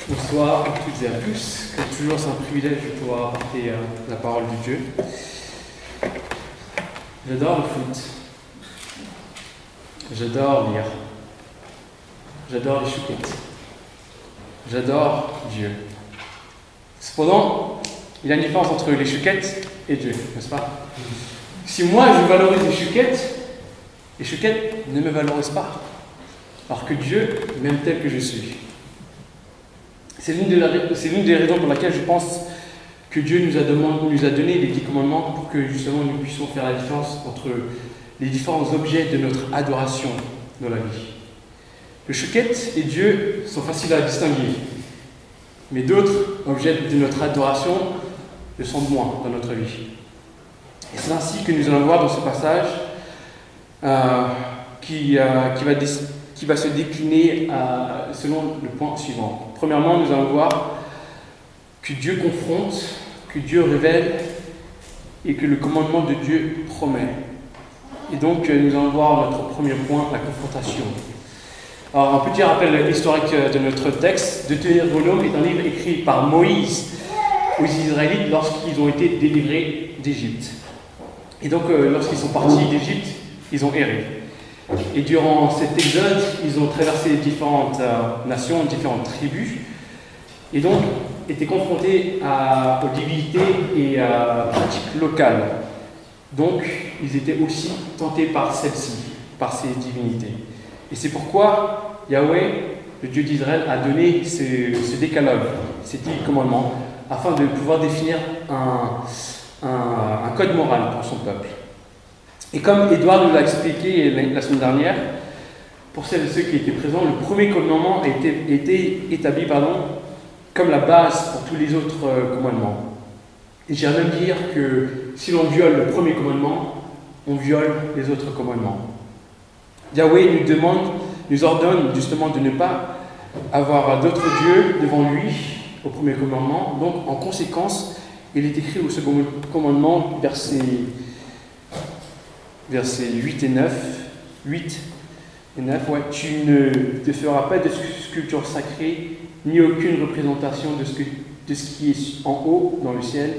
Bonsoir à toutes et à tous. Comme toujours, c'est un privilège de pouvoir apporter la parole de Dieu. J'adore le foot. J'adore lire. J'adore les chouquettes. J'adore Dieu. Cependant, il y a une différence entre les chouquettes et Dieu, n'est-ce pas? Si moi je valorise les chouquettes ne me valorisent pas. Alors que Dieu m'aime tel que je suis. C'est l'une des raisons pour laquelle je pense que Dieu nous a donné les 10 commandements pour que justement nous puissions faire la différence entre les différents objets de notre adoration dans la vie. Le chouquette et Dieu sont faciles à distinguer, mais d'autres objets de notre adoration le sont moins dans notre vie. Et c'est ainsi que nous allons voir dans ce passage qui va se décliner selon le point suivant. Premièrement, nous allons voir que Dieu confronte, que Dieu révèle et que le commandement de Dieu promet. Et donc, nous allons voir notre premier point, la confrontation. Alors, un petit rappel historique de notre texte. Deutéronome est un livre écrit par Moïse aux Israélites lorsqu'ils ont été délivrés d'Égypte. Et donc, lorsqu'ils sont partis d'Égypte, ils ont erré. Et durant cet exode, ils ont traversé différentes nations, différentes tribus, et donc étaient confrontés aux divinités et à pratiques locales. Donc, ils étaient aussi tentés par celles-ci, par ces divinités. Et c'est pourquoi Yahweh, le Dieu d'Israël, a donné ce décalogue, ces 10 commandements, afin de pouvoir définir un code moral pour son peuple. Et comme Édouard nous l'a expliqué la semaine dernière, pour celles et ceux qui étaient présents, le premier commandement a été établi comme la base pour tous les autres commandements. Et j'aimerais même dire que si l'on viole le premier commandement, on viole les autres commandements. Yahweh nous ordonne justement de ne pas avoir d'autres dieux devant lui au premier commandement. Donc en conséquence, il est écrit au second commandement, versets 8 et 9. 8 et 9, ouais. Tu ne te feras pas de sculpture sacrée, ni aucune représentation de ce qui est en haut dans le ciel,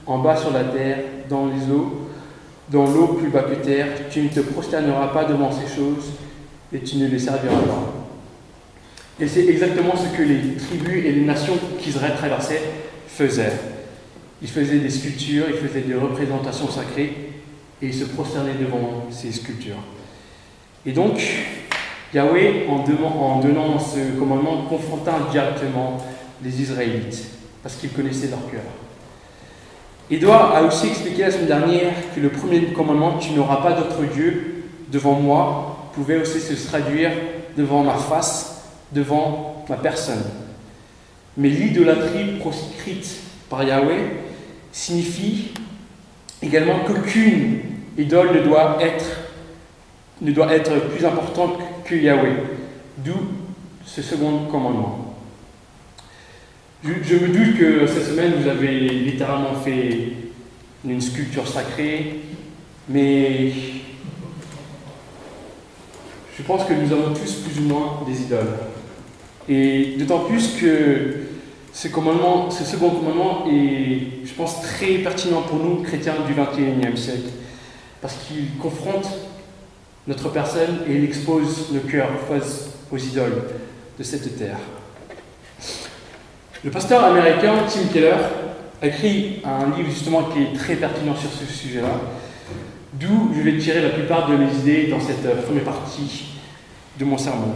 en bas sur la terre, dans les eaux, dans l'eau plus bas que terre. Tu ne te prosterneras pas devant ces choses, et tu ne les serviras pas. Et c'est exactement ce que les tribus et les nations qu'Israël traversait faisaient. Ils faisaient des sculptures, ils faisaient des représentations sacrées, et ils se prosternaient devant ces sculptures. Et donc, Yahweh, en donnant ce commandement, confronta directement les Israélites, parce qu'ils connaissaient leur cœur. Édouard a aussi expliqué la semaine dernière que le premier commandement, tu n'auras pas d'autre Dieu devant moi, pouvait aussi se traduire devant ma face, devant ma personne. Mais l'idolâtrie proscrite par Yahweh signifie également qu'aucune idole ne doit être plus importante que Yahweh, d'où ce second commandement. Je me doute que cette semaine vous avez littéralement fait une sculpture sacrée, mais je pense que nous avons tous plus ou moins des idoles. Et d'autant plus que ce second commandement est, je pense, très pertinent pour nous, chrétiens du XXIe siècle, parce qu'il confronte notre personne et il expose nos cœurs face aux idoles de cette terre. Le pasteur américain Tim Keller a écrit un livre justement qui est très pertinent sur ce sujet-là, d'où je vais tirer la plupart de mes idées dans cette première partie de mon sermon.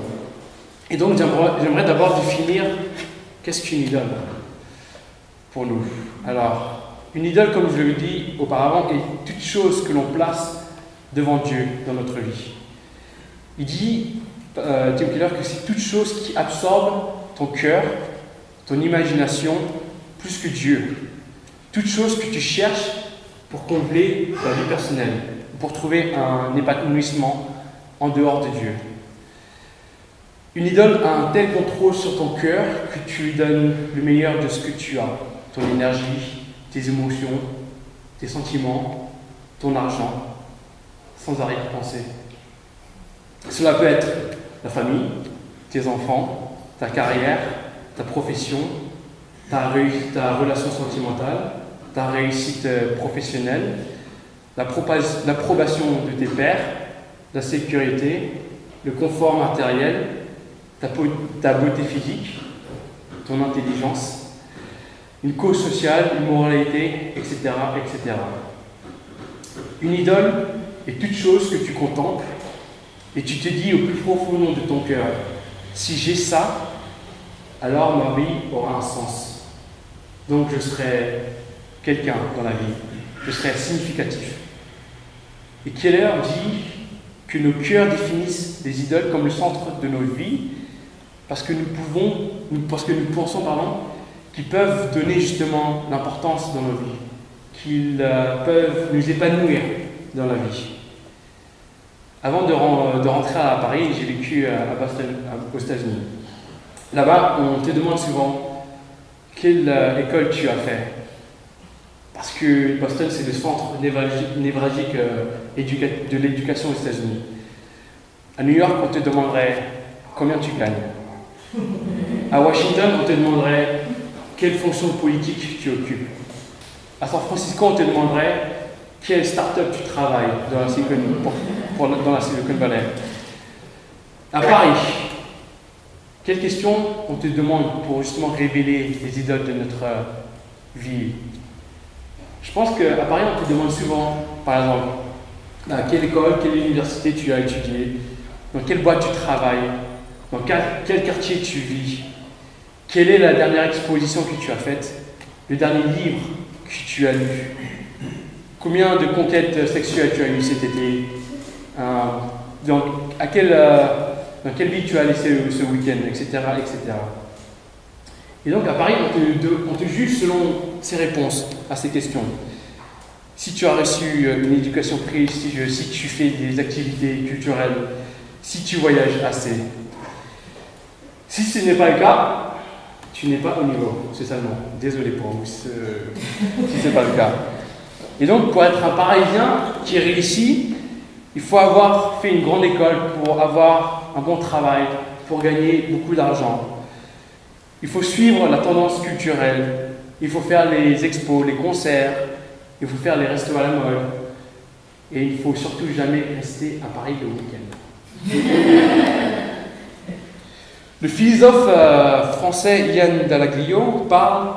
Et donc j'aimerais d'abord définir qu'est-ce qu'une idole pour nous. Alors, une idole, comme je l'ai dit auparavant, est toute chose que l'on place devant Dieu dans notre vie. Il dit, Tim Keller, que c'est toute chose qui absorbe ton cœur, ton imagination, plus que Dieu. Toute chose que tu cherches pour combler ta vie personnelle, pour trouver un épanouissement en dehors de Dieu. Une idole a un tel contrôle sur ton cœur que tu lui donnes le meilleur de ce que tu as, ton énergie, tes émotions, tes sentiments, ton argent, sans arrière-pensée. Cela peut être la famille, tes enfants, ta carrière, ta profession, ta relation sentimentale, ta réussite professionnelle, l'approbation de tes pairs, la sécurité, le confort matériel, ta beauté physique, ton intelligence, une cause sociale, une moralité, etc., etc. Une idole est toute chose que tu contemples et tu te dis au plus profond de ton cœur, si j'ai ça, alors ma vie aura un sens. Donc je serai quelqu'un dans la vie, je serai significatif. Et Keller dit que nos cœurs définissent les idoles comme le centre de nos vies, parce que nous pensons qu'ils peuvent donner justement l'importance dans nos vies, qu'ils peuvent nous épanouir dans la vie. Avant de rentrer à Paris, j'ai vécu à Boston, aux États-Unis. Là-bas, on te demande souvent quelle école tu as fait. Parce que Boston, c'est le centre névralgique de l'éducation aux États-Unis. À New York, on te demanderait combien tu gagnes. À Washington, on te demanderait quelle fonction politique tu occupes. À San Francisco, on te demanderait quelle start-up tu travailles dans la Silicon Valley. À Paris, quelles questions on te demande pour justement révéler les idoles de notre vie? Je pense qu'à Paris, on te demande souvent, par exemple, à quelle école, quelle université tu as étudié, dans quelle boîte tu travailles, dans quel quartier tu vis, quelle est la dernière exposition que tu as faite, le dernier livre que tu as lu, combien de conquêtes sexuelles tu as eues cet été, dans quelle ville tu as laissé ce week-end, etc., etc. Et donc à Paris, on te juge selon ces réponses à ces questions. Si tu as reçu une éducation prestigieuse, si tu fais des activités culturelles, si tu voyages assez. Si ce n'est pas le cas, tu n'es pas au niveau, c'est ça le nom. Désolé pour vous si ce n'est pas le cas. Et donc pour être un Parisien qui réussit, il faut avoir fait une grande école pour avoir un bon travail, pour gagner beaucoup d'argent. Il faut suivre la tendance culturelle, il faut faire les expos, les concerts, il faut faire les restos à la mode, et il ne faut surtout jamais rester à Paris le week-end. Le philosophe français Yann Dallaglio parle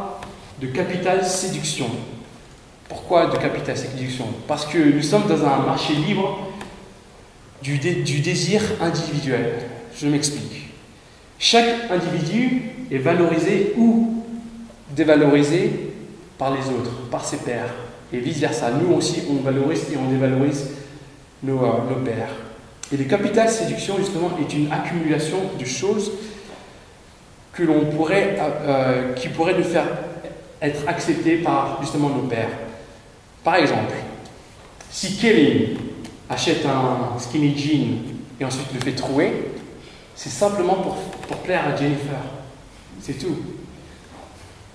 de capital séduction. Pourquoi de capital séduction? Parce que nous sommes dans un marché libre du désir individuel. Je m'explique. Chaque individu est valorisé ou dévalorisé par les autres, par ses pairs, et vice-versa. Nous aussi, on valorise et on dévalorise nos pairs. Et le capital séduction, justement, est une accumulation de choses qui pourraient nous faire être acceptés par, justement, nos pairs. Par exemple, si Kevin achète un skinny jean et ensuite le fait trouer, c'est simplement pour plaire à Jennifer. C'est tout.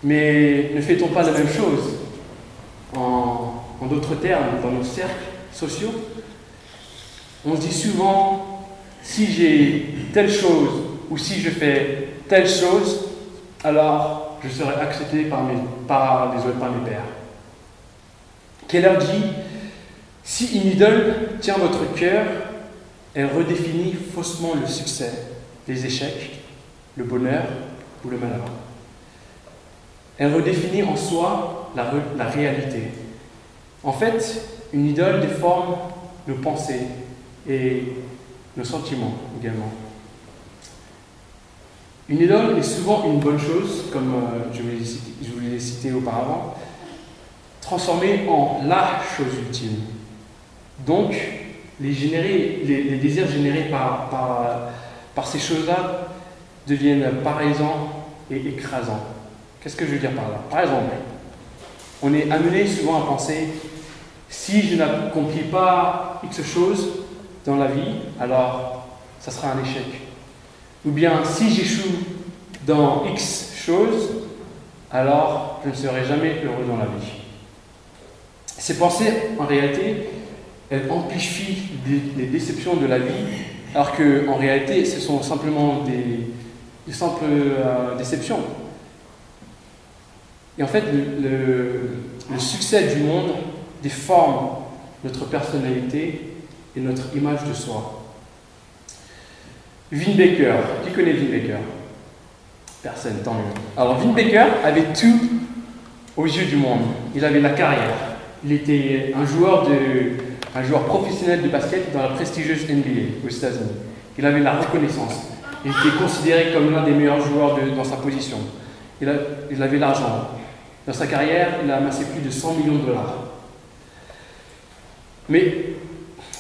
Mais ne fait-on pas la même chose en d'autres termes, dans nos cercles sociaux? On se dit souvent, si j'ai telle chose ou si je fais telle chose, alors je serai accepté par les autres, par mes pairs. Keller dit, si une idole tient votre cœur, elle redéfinit faussement le succès, les échecs, le bonheur ou le malheur. Elle redéfinit en soi la réalité. En fait, une idole déforme nos pensées et nos sentiments également. Une idole est souvent une bonne chose, comme je vous l'ai cité auparavant, transformée en la chose ultime. Donc, les désirs générés par ces choses-là deviennent paralysants et écrasants. Qu'est-ce que je veux dire par là? Par exemple, on est amené souvent à penser, si je n'accomplis pas X chose dans la vie, alors ça sera un échec. Ou bien, si j'échoue dans X chose, alors je ne serai jamais heureux dans la vie. Ces pensées, en réalité, elles amplifient les déceptions de la vie, alors qu'en réalité, ce sont simplement de simples déceptions. Et en fait, le succès du monde déforme notre personnalité et notre image de soi. Vin Baker, qui connaît Vin Baker? Personne, tant mieux. Alors Vin Baker avait tout aux yeux du monde. Il avait la carrière. Il était un joueur professionnel de basket dans la prestigieuse NBA aux États-Unis. Il avait la reconnaissance. Il était considéré comme l'un des meilleurs joueurs dans sa position. Il avait l'argent. Dans sa carrière, il a amassé plus de 100 millions de dollars. Mais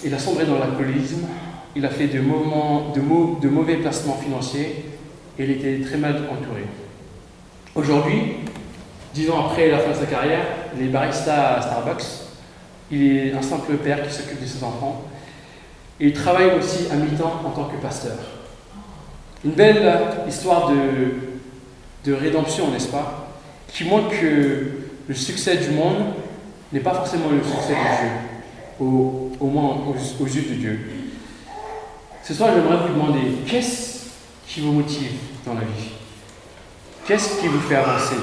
il a sombré dans l'alcoolisme, il a fait de mauvais placements financiers et il était très mal entouré. Aujourd'hui, 10 ans après la fin de sa carrière, il est barista à Starbucks. Il est un simple père qui s'occupe de ses enfants. Et il travaille aussi à mi-temps en tant que pasteur. Une belle histoire de rédemption, n'est-ce pas? Qui montre que le succès du monde n'est pas forcément le succès de Dieu, au moins aux yeux de Dieu. Ce soir, j'aimerais vous demander, qu'est-ce qui vous motive dans la vie? Qu'est-ce qui vous fait avancer?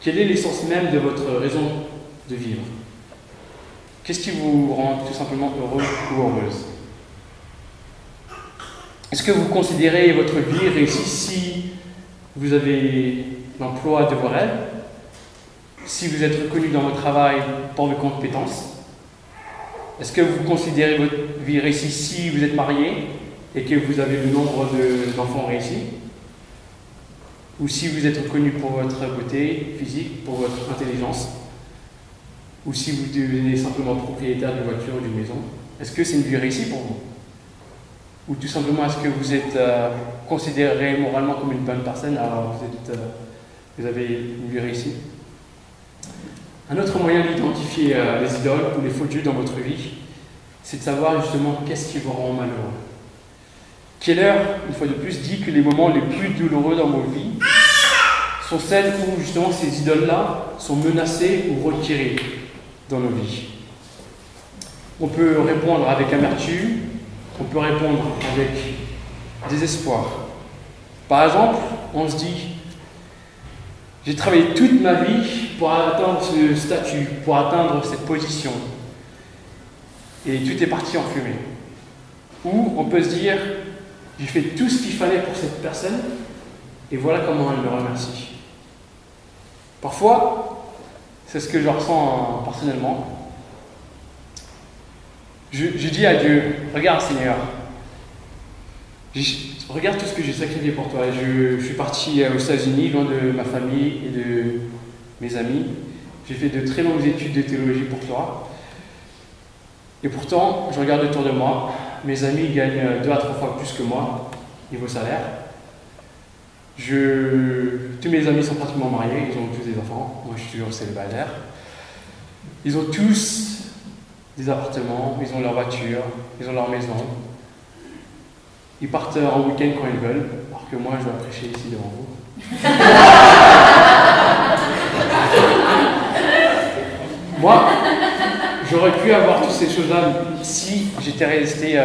Quelle est l'essence même de votre raison de vivre? Qu'est-ce qui vous rend tout simplement heureux ou heureuse? Est-ce que vous considérez votre vie réussie si vous avez l'emploi de vos rêves, si vous êtes reconnu dans votre travail pour vos compétences? Est-ce que vous considérez votre vie réussie si vous êtes marié et que vous avez le nombre d'enfants réussis? Ou si vous êtes reconnu pour votre beauté physique, pour votre intelligence? Ou si vous devenez simplement propriétaire d'une voiture ou d'une maison? Est-ce que c'est une vie réussie pour vous? Ou tout simplement, est-ce que vous êtes considéré moralement comme une bonne personne, alors vous avez une vie réussie? Un autre moyen d'identifier les idoles ou les faux dieux dans votre vie, c'est de savoir justement qu'est-ce qui vous rend malheureux. Keller, une fois de plus, dit que les moments les plus douloureux dans vos vies sont celles où justement ces idoles-là sont menacées ou retirées dans nos vies. On peut répondre avec amertume, on peut répondre avec désespoir. Par exemple, on se dit, j'ai travaillé toute ma vie pour atteindre ce statut, pour atteindre cette position. Et tout est parti en fumée. Ou on peut se dire, j'ai fait tout ce qu'il fallait pour cette personne, et voilà comment elle me remercie. Parfois, c'est ce que je ressens personnellement. Je dis à Dieu, regarde Seigneur, regarde tout ce que j'ai sacrifié pour toi. Je suis parti aux États-Unis, loin de ma famille et de mes amis. J'ai fait de très longues études de théologie pour toi. Et pourtant, je regarde autour de moi, mes amis gagnent 2 à 3 fois plus que moi, niveau salaire. Tous mes amis sont pratiquement mariés, ils ont tous des enfants. Moi, je suis toujours célibataire. Ils ont tous des appartements, ils ont leur voiture, ils ont leur maison. Ils partent en week-end quand ils veulent, alors que moi, je dois prêcher ici devant vous. Moi, j'aurais pu avoir toutes ces choses-là si j'étais resté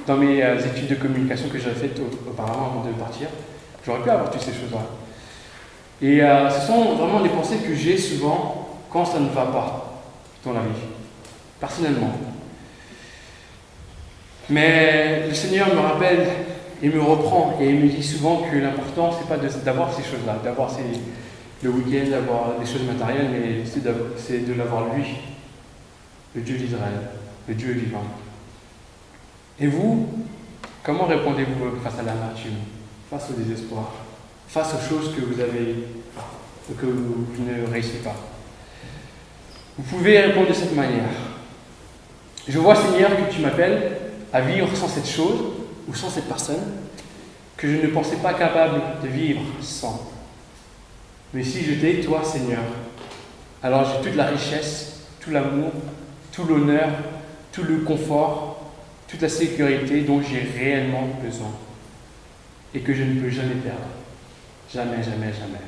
dans mes études de communication que j'avais faites auparavant avant de partir. J'aurais pu avoir toutes ces choses-là. Et ce sont vraiment des pensées que j'ai souvent quand ça ne va pas dans la vie, personnellement. Mais le Seigneur me rappelle et me reprend et il me dit souvent que l'important, c'est pas d'avoir ces choses-là, d'avoir le week-end, d'avoir des choses matérielles, mais c'est de l'avoir lui, le Dieu d'Israël, le Dieu vivant. Et vous, comment répondez-vous face à l'amertume, face au désespoir, face aux choses que vous ne réussissez pas? Vous pouvez répondre de cette manière. Je vois, Seigneur, que tu m'appelles à vivre sans cette chose ou sans cette personne que je ne pensais pas capable de vivre sans. Mais si je t'ai, toi, Seigneur, alors j'ai toute la richesse, tout l'amour, tout l'honneur, tout le confort, toute la sécurité dont j'ai réellement besoin et que je ne peux jamais perdre. Jamais, jamais, jamais.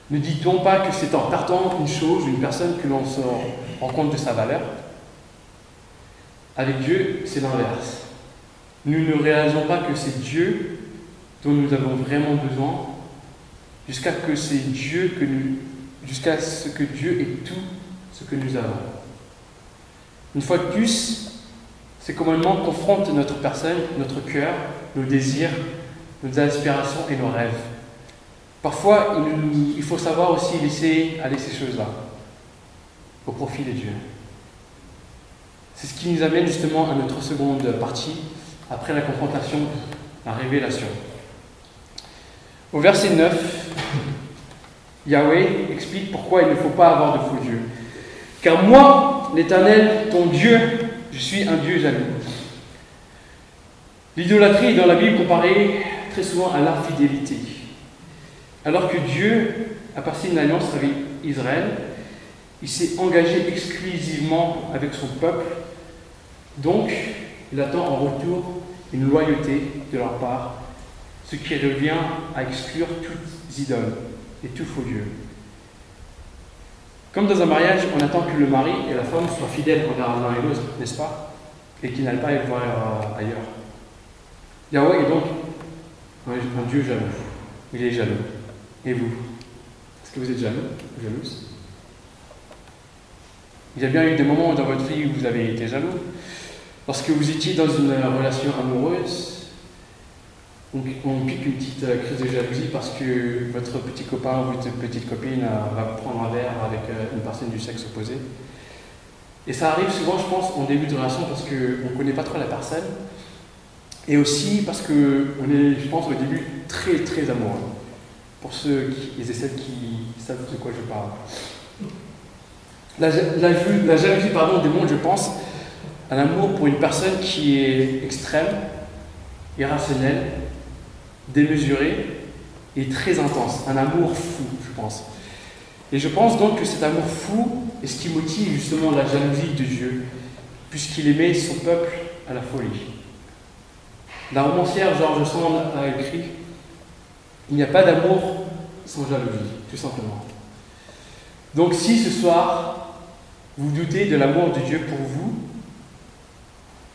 Ne dit-on pas que c'est en perdant une chose, une personne, que l'on se rend compte de sa valeur? Avec Dieu, c'est l'inverse. nous ne réalisons pas que c'est Dieu dont nous avons vraiment besoin, jusqu'à ce que Dieu ait tout ce que nous avons. Une fois de plus, ces commandements confrontent notre personne, notre cœur, nos désirs, nos aspirations et nos rêves. Parfois, il faut savoir aussi laisser aller ces choses-là au profit de Dieu. C'est ce qui nous amène justement à notre seconde partie, après la confrontation, la révélation. Au verset 9, Yahweh explique pourquoi il ne faut pas avoir de faux dieux. Car moi, l'Éternel, ton Dieu, je suis un Dieu jaloux. L'idolâtrie est dans la Bible comparée très souvent à l'infidélité. Alors que Dieu a passé une alliance avec Israël, il s'est engagé exclusivement avec son peuple, donc il attend en retour une loyauté de leur part, ce qui revient à exclure toutes idoles et tout faux Dieu. Comme dans un mariage, on attend que le mari et la femme soient fidèles envers l'un et l'autre, n'est-ce pas? Et qu'ils n'aillent pas y voir ailleurs. Yahweh est donc un Dieu jaloux. Il est jaloux. Et vous? Est-ce que vous êtes jaloux ou jalouse? Il y a bien eu des moments dans votre vie où vous avez été jaloux. Lorsque vous étiez dans une relation amoureuse, on pique une petite crise de jalousie parce que votre petit copain ou votre petite copine va prendre un verre avec une personne du sexe opposé. Et ça arrive souvent, je pense, en début de relation parce qu'on ne connaît pas trop la personne. Et aussi parce qu'on est, je pense, au début très très amoureux. Pour ceux et celles qui savent de quoi je parle. La jalousie démontre, je pense, un amour pour une personne qui est extrême, irrationnelle, démesurée et très intense. Un amour fou, je pense. Et je pense donc que cet amour fou est ce qui motive justement la jalousie de Dieu, puisqu'il aimait son peuple à la folie. La romancière George Sand a écrit « Il n'y a pas d'amour sans jalousie, tout simplement. » Donc si ce soir, vous doutez de l'amour de Dieu pour vous,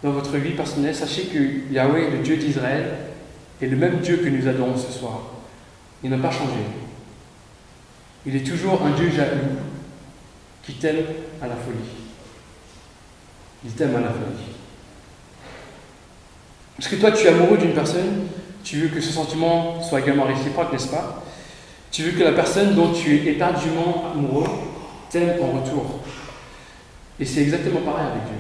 dans votre vie personnelle, sachez que Yahweh, le Dieu d'Israël, est le même Dieu que nous adorons ce soir. Il n'a pas changé. Il est toujours un Dieu jaloux qui t'aime à la folie. Il t'aime à la folie. Est-ce que toi, tu es amoureux d'une personne? Tu veux que ce sentiment soit également réciproque, n'est-ce pas? Tu veux que la personne dont tu es éperdument amoureux t'aime en retour. Et c'est exactement pareil avec Dieu.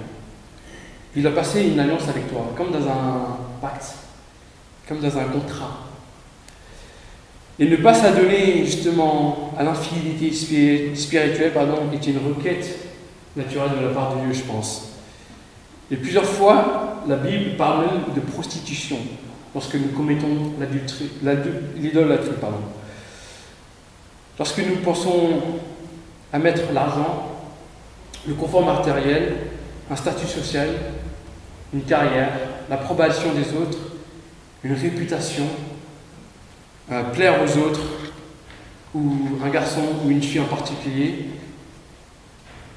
Il a passé une alliance avec toi, comme dans un pacte, comme dans un contrat. Et ne pas s'adonner justement à l'infidélité spirituelle est une requête naturelle de la part de Dieu, je pense. Et plusieurs fois, la Bible parle même de prostitution lorsque nous commettons l'idolâtrie. Lorsque nous pensons à mettre l'argent, le confort matériel, un statut social, une carrière, l'approbation des autres, une réputation, plaire aux autres, ou un garçon ou une fille en particulier,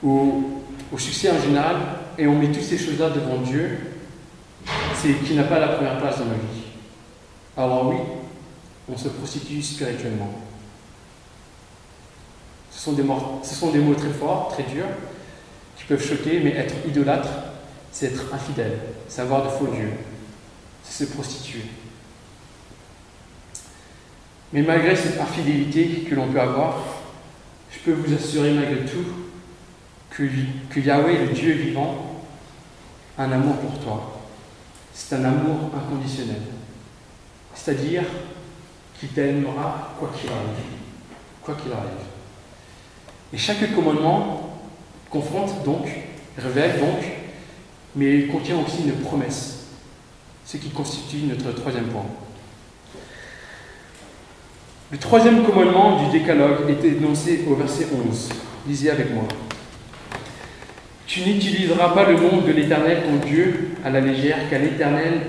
ou au succès en général, et on met toutes ces choses-là devant Dieu, c'est qui n'a pas la première place dans nos vies. Alors oui, on se prostitue spirituellement. Ce sont des mots très forts, très durs, qui peuvent choquer, mais être idolâtre, c'est être infidèle, c'est avoir de faux dieux, c'est se prostituer. Mais malgré cette infidélité que l'on peut avoir, je peux vous assurer malgré tout que Yahweh, le Dieu vivant, a un amour pour toi. C'est un amour inconditionnel. C'est-à-dire qu'il t'aimera quoi qu'il arrive. Quoi qu'il arrive. Et chaque commandement confronte donc, révèle donc, mais contient aussi une promesse. Ce qui constitue notre troisième point. Le troisième commandement du décalogue est énoncé au verset 11. Lisez avec moi. Tu n'utiliseras pas le nom de l'Éternel ton Dieu à la légère, car l'Éternel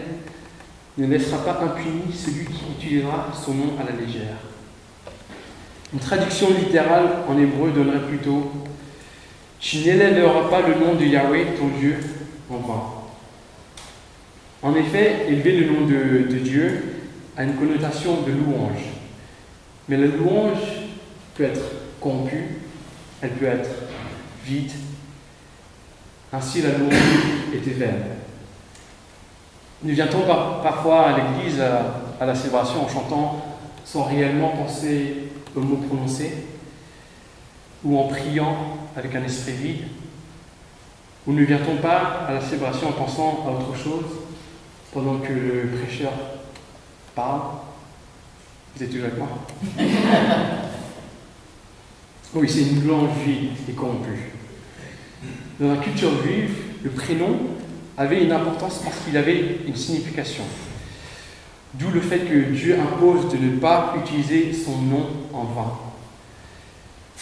ne laissera pas impuni celui qui utilisera son nom à la légère. Une traduction littérale en hébreu donnerait plutôt « Tu n'élèveras pas le nom de Yahweh ton Dieu en vain ». En effet, élever le nom de Dieu a une connotation de louange. Mais la louange peut être corrompue, elle peut être vide. Ainsi, la louange était vaine. Ne vient-on parfois à l'église, à la célébration, en chantant sans réellement penser aux mots prononcés, ou en priant avec un esprit vide? Ou ne vient-on pas à la célébration en pensant à autre chose pendant que le prêcheur parle? Vous êtes toujours avec moi? Oui, c'est une louange vide et corrompue. Dans la culture juive, le prénom avait une importance parce qu'il avait une signification. D'où le fait que Dieu impose de ne pas utiliser son nom en vain.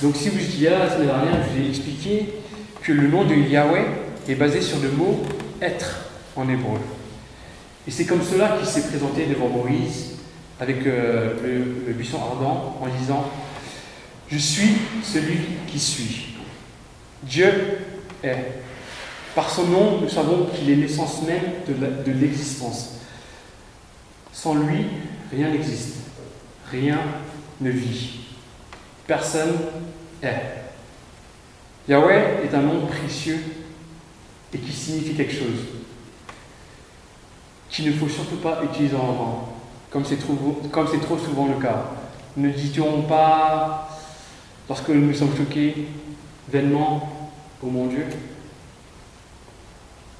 Donc si vous étiez là la semaine dernière, je vous ai expliqué que le nom de Yahweh est basé sur le mot « être » en hébreu. Et c'est comme cela qu'il s'est présenté devant Moïse avec le buisson ardent en disant « Je suis celui qui suis ». Dieu est. Par son nom, nous savons qu'il est l'essence même de l'existence. Sans lui, rien n'existe. Rien ne vit. Personne est. Yahweh est un nom précieux et qui signifie quelque chose, qu'il ne faut surtout pas utiliser en vain, comme c'est trop souvent le cas. Ne dit-on pas, lorsque nous sommes choqués, vainement, ô mon Dieu?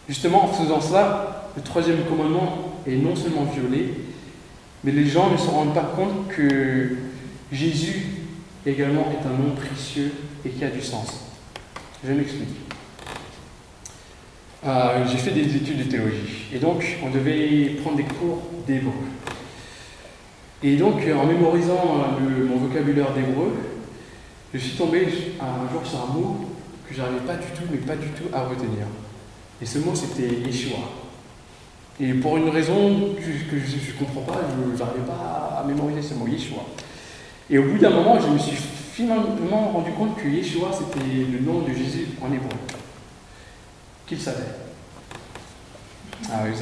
Justement, en faisant cela, le troisième commandement est non seulement violé, mais les gens ne se rendent pas compte que Jésus également est un nom précieux et qui a du sens. Je m'explique. J'ai fait des études de théologie, et donc on devait prendre des cours d'hébreu. Et donc, en mémorisant mon vocabulaire d'hébreu, je suis tombé un jour sur un mot que je n'arrivais pas du tout à retenir. Et ce mot, c'était Yeshua. Et pour une raison que je ne comprends pas, je n'arrivais pas à mémoriser ce mot, Yeshua. Et au bout d'un moment, je me suis finalement rendu compte que Yeshua, c'était le nom de Jésus en hébreu. Qui le savait? Ah oui,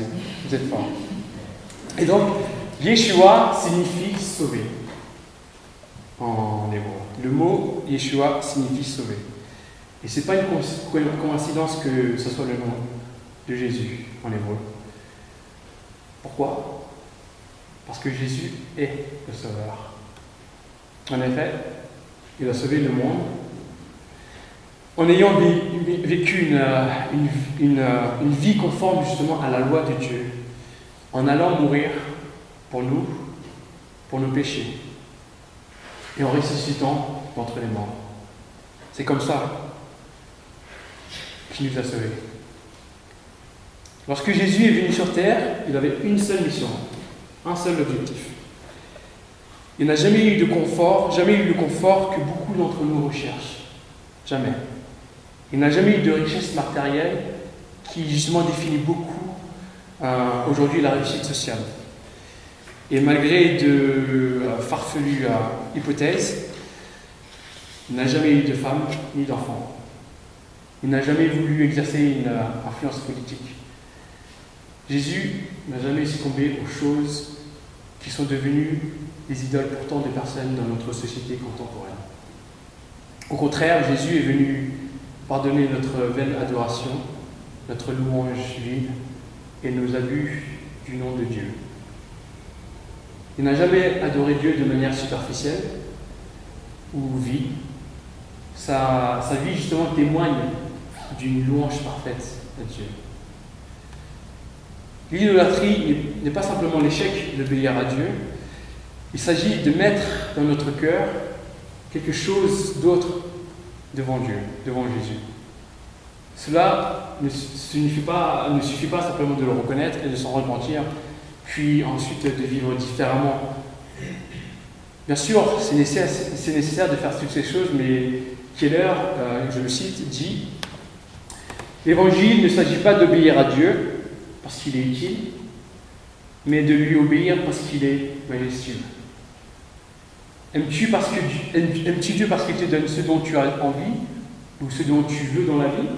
vous êtes forts. Et donc, Yeshua signifie sauver en hébreu. Le mot Yeshua signifie sauver. Et ce n'est pas une coïncidence que ce soit le nom de Jésus en hébreu. Pourquoi? Parce que Jésus est le Sauveur. En effet, il a sauvé le monde en ayant vécu une vie conforme justement à la loi de Dieu, en allant mourir pour nous, pour nos péchés, et en ressuscitant d'entre les morts. C'est comme ça qu'il nous a sauvés. Lorsque Jésus est venu sur terre, il avait une seule mission, un seul objectif. Il n'a jamais eu le confort que beaucoup d'entre nous recherchent. Jamais. Il n'a jamais eu de richesse matérielle qui justement définit beaucoup aujourd'hui la réussite sociale. Et malgré de farfelues hypothèses, il n'a jamais eu de femme ni d'enfant. Il n'a jamais voulu exercer une influence politique. Jésus n'a jamais succombé aux choses qui sont devenues des idoles pourtant des personnes dans notre société contemporaine. Au contraire, Jésus est venu pardonner notre vaine adoration, notre louange vile et nos abus du nom de Dieu. Il n'a jamais adoré Dieu de manière superficielle ou vile. Sa vie justement témoigne d'une louange parfaite à Dieu. L'idolâtrie n'est pas simplement l'échec d'obéir à Dieu, il s'agit de mettre dans notre cœur quelque chose d'autre devant Dieu, devant Jésus. Cela ne suffit pas simplement de le reconnaître et de s'en repentir, puis ensuite de vivre différemment. Bien sûr, c'est nécessaire de faire toutes ces choses, mais Keller, je le cite, dit « L'évangile ne s'agit pas d'obéir à Dieu parce qu'il est utile, mais de lui obéir parce qu'il est majestueux. Aimes-tu Dieu parce qu'il te donne ce dont tu as envie ou ce dont tu veux dans la vie?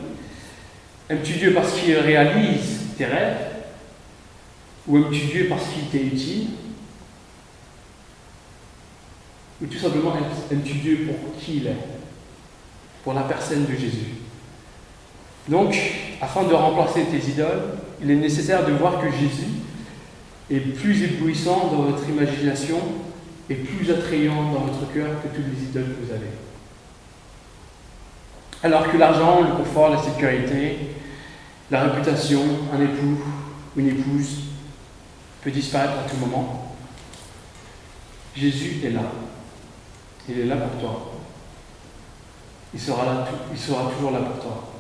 Aimes-tu Dieu parce qu'il réalise tes rêves? Ou aimes-tu Dieu parce qu'il t'est utile? Ou tout simplement aimes-tu Dieu pour qui il est? Pour la personne de Jésus. Donc, afin de remplacer tes idoles, il est nécessaire de voir que Jésus est plus éblouissant dans votre imagination et plus attrayant dans votre cœur que toutes les idoles que vous avez. Alors que l'argent, le confort, la sécurité, la réputation, un époux ou une épouse peut disparaître à tout moment, Jésus est là. Il est là pour toi. Il sera toujours là pour toi.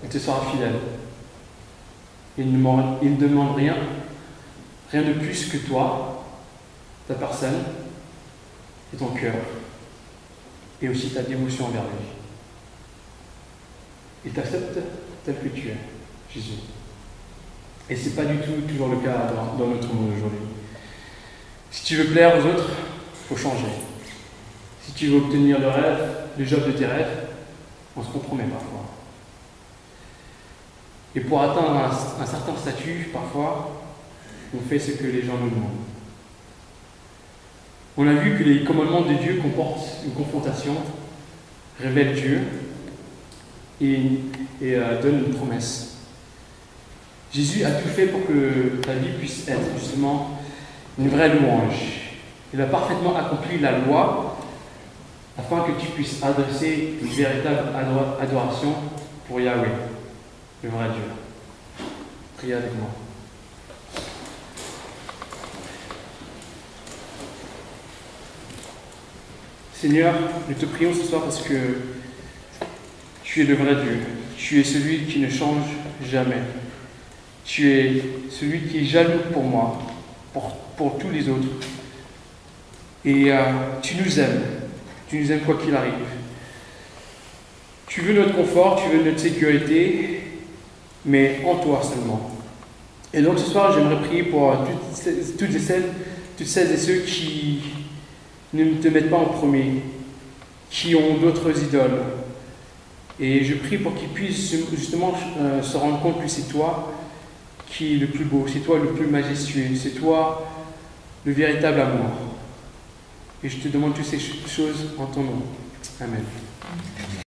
Il te sera fidèle. Il ne demande rien de plus que toi, ta personne et ton cœur, et aussi ta dévotion envers lui. Il t'accepte tel que tu es, Jésus. Et ce n'est pas du tout toujours le cas dans notre monde aujourd'hui. Si tu veux plaire aux autres, il faut changer. Si tu veux obtenir le rêve, le job de tes rêves, on se compromet parfois. Et pour atteindre un certain statut, parfois, on fait ce que les gens nous demandent. On a vu que les commandements de Dieu comportent une confrontation, révèlent Dieu et donnent une promesse. Jésus a tout fait pour que ta vie puisse être justement une vraie louange. Il a parfaitement accompli la loi afin que tu puisses adresser une véritable adoration pour Yahweh, le vrai Dieu. Priez avec moi. Seigneur, nous te prions ce soir parce que tu es le vrai Dieu. Tu es celui qui ne change jamais. Tu es celui qui est jaloux pour moi, pour tous les autres. Et tu nous aimes. Tu nous aimes quoi qu'il arrive. Tu veux notre confort, tu veux notre sécurité, mais en toi seulement. Et donc ce soir, j'aimerais prier pour toutes celles et ceux qui ne te mettent pas en premier, qui ont d'autres idoles. Et je prie pour qu'ils puissent justement se rendre compte que c'est toi qui es le plus beau, c'est toi le plus majestueux, c'est toi le véritable amour. Et je te demande toutes ces choses en ton nom. Amen.